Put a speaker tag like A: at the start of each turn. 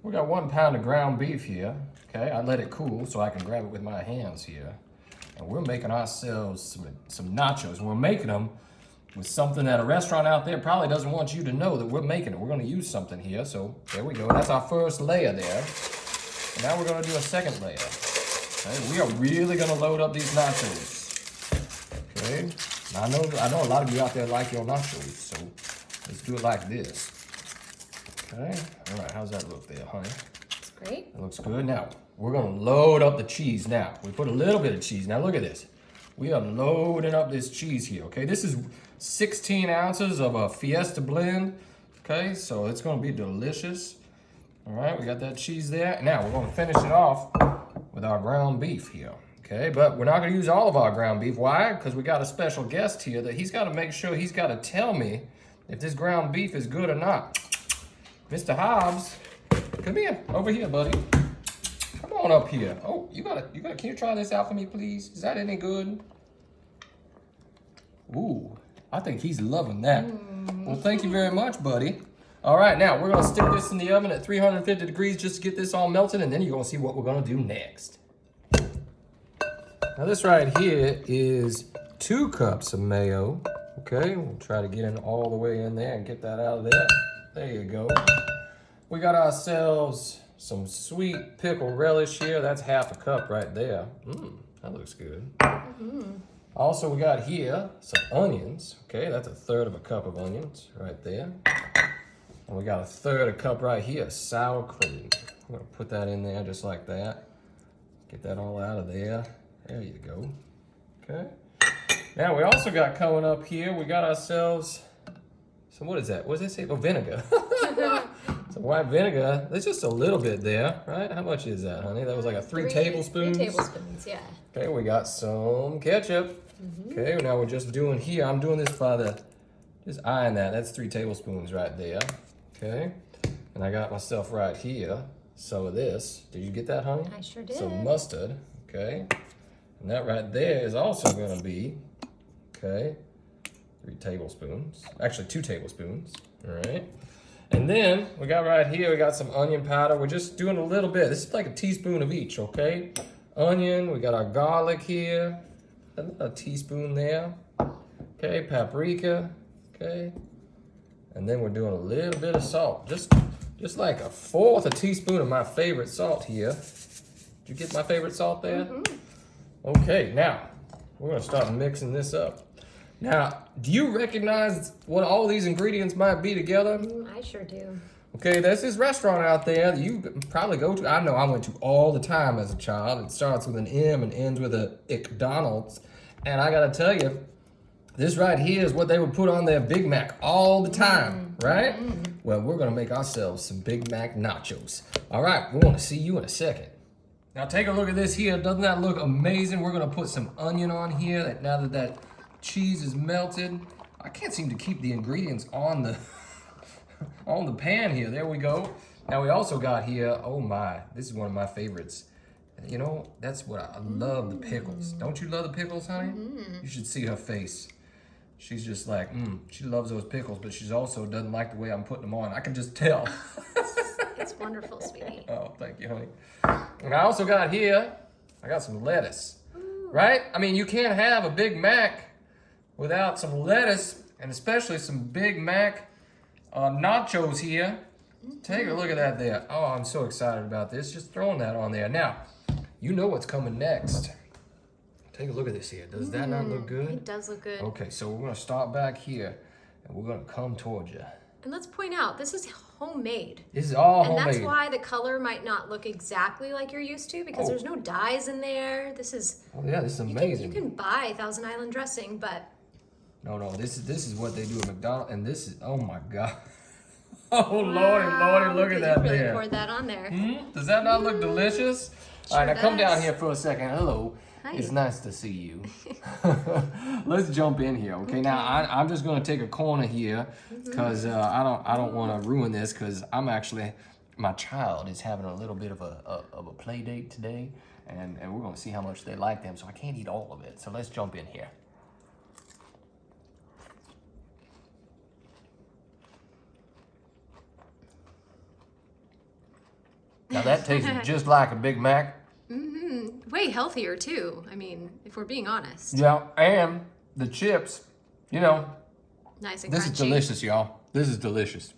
A: We got 1 pound of ground beef here. Okay, I let it cool so I can grab it with my hands here. And we're making ourselves some nachos. And we're making them with something that a restaurant out there probably doesn't want you to know that we're making it. We're gonna use something here. So there we go. That's our first layer there. And now we're gonna do a second layer. Okay, we are really gonna load up these nachos. Okay, now, I know a lot of you out there like your nachos, so let's do it like this. Okay, all right, how's that look there, honey?
B: It's great.
A: It looks good. Now, we're gonna load up the cheese now. We put a little bit of cheese. Now look at this. We are loading up this cheese here, okay? This is 16 ounces of a Fiesta blend, okay? So it's gonna be delicious. All right, we got that cheese there. Now we're gonna finish it off with our ground beef here, okay? But we're not gonna use all of our ground beef. Why? Because we got a special guest here that he's gotta make sure, he's gotta tell me if this ground beef is good or not. Mr. Hobbs, come here, over here, buddy. Come on up here. Oh, you gotta, can you try this out for me, please? Is that any good? Ooh, I think he's loving that. Well, thank you very much, buddy. All right, now we're gonna stick this in the oven at 350 degrees just to get this all melted, and then you're gonna see what we're gonna do next. Now this right here is 2 cups of mayo. Okay, we'll try to get in all the way in there and get that out of there. There you go. We got ourselves some sweet pickle relish here. That's 1/2 cup right there. That looks good. Also, we got here some onions. Okay, that's 1/3 cup of onions right there. And we got 1/3 cup right here, sour cream. I'm gonna put that in there just like that. Get that all out of there. There you go. Okay. Now we also got coming up here, we got ourselves some, what is that? What does it say? Oh, vinegar. Some white vinegar. There's just a little bit there, right? How much is that, honey? That was like a 3 tablespoons?
B: 3 tablespoons, yeah.
A: Okay, we got some ketchup. Okay, now we're just doing here. I'm doing this by the, just eyeing that. That's 3 tablespoons right there. Okay, and I got myself right here some of this. Did you get that, honey?
B: I sure did.
A: Some mustard. Okay, and that right there is also going to be, okay, 3 tablespoons. Actually, 2 tablespoons. All right. And then we got right here, we got some onion powder. We're just doing a little bit. This is like a teaspoon of each, okay? Onion, we got our garlic here, a teaspoon there. Okay, paprika, okay? And then we're doing a little bit of salt, just like 1/4 teaspoon of my favorite salt here. Did you get my favorite salt there? Okay, now we're gonna start mixing this up. Now, do you recognize what all these ingredients might be together?
B: I sure do.
A: Okay, there's this restaurant out there that you probably go to. I know I went to all the time as a child. It starts with an M and ends with a McDonald's. And I gotta tell you, this right here is what they would put on their Big Mac all the time, right? Well, we're gonna make ourselves some Big Mac nachos. All right, we wanna see you in a second. Now take a look at this here. Doesn't that look amazing? We're gonna put some onion on here now that cheese is melted. I can't seem to keep the ingredients on the on the pan here. There we go. Now we also got here, oh my, this is one of my favorites. You know, that's what I love, the pickles. Don't you love the pickles, honey? You should see her face. She's just like, she loves those pickles, but she's also doesn't like the way I'm putting them on. I can just tell.
B: It's wonderful, sweetie.
A: Oh, thank you, honey. And I also got here, I got some lettuce, right? I mean, you can't have a Big Mac without some lettuce, and especially some Big Mac nachos here. Take a look at that there. Oh, I'm so excited about this. Just throwing that on there. Now, you know what's coming next. Take a look at this here. Does that not look good?
B: It does look good.
A: Okay, so we're gonna start back here, and we're gonna come towards you.
B: And let's point out, this is homemade.
A: This is all
B: And
A: homemade.
B: that's why the color might not look exactly like you're used to, because there's no dyes in there. This is...
A: Oh yeah, this is amazing.
B: You can buy Thousand Island dressing, but...
A: No, this is what they do at McDonald's, and this is, oh my God. Oh Lordy, look at that
B: you really
A: there.
B: poured that on there.
A: Does that not look delicious? All right, now come down here for a second. Hello.
B: Hi.
A: It's nice to see you. Let's jump in here, okay? Now I'm just gonna take a corner here because I don't want to ruin this because I'm actually, my child is having a little bit of a play date today, and we're gonna see how much they like them. So I can't eat all of it. So let's jump in here. Now that tasted just like a Big Mac.
B: Way healthier too. I mean, if we're being honest.
A: Yeah, and the chips, you know,
B: Nice and
A: this
B: crunchy.
A: is delicious, y'all. This is delicious.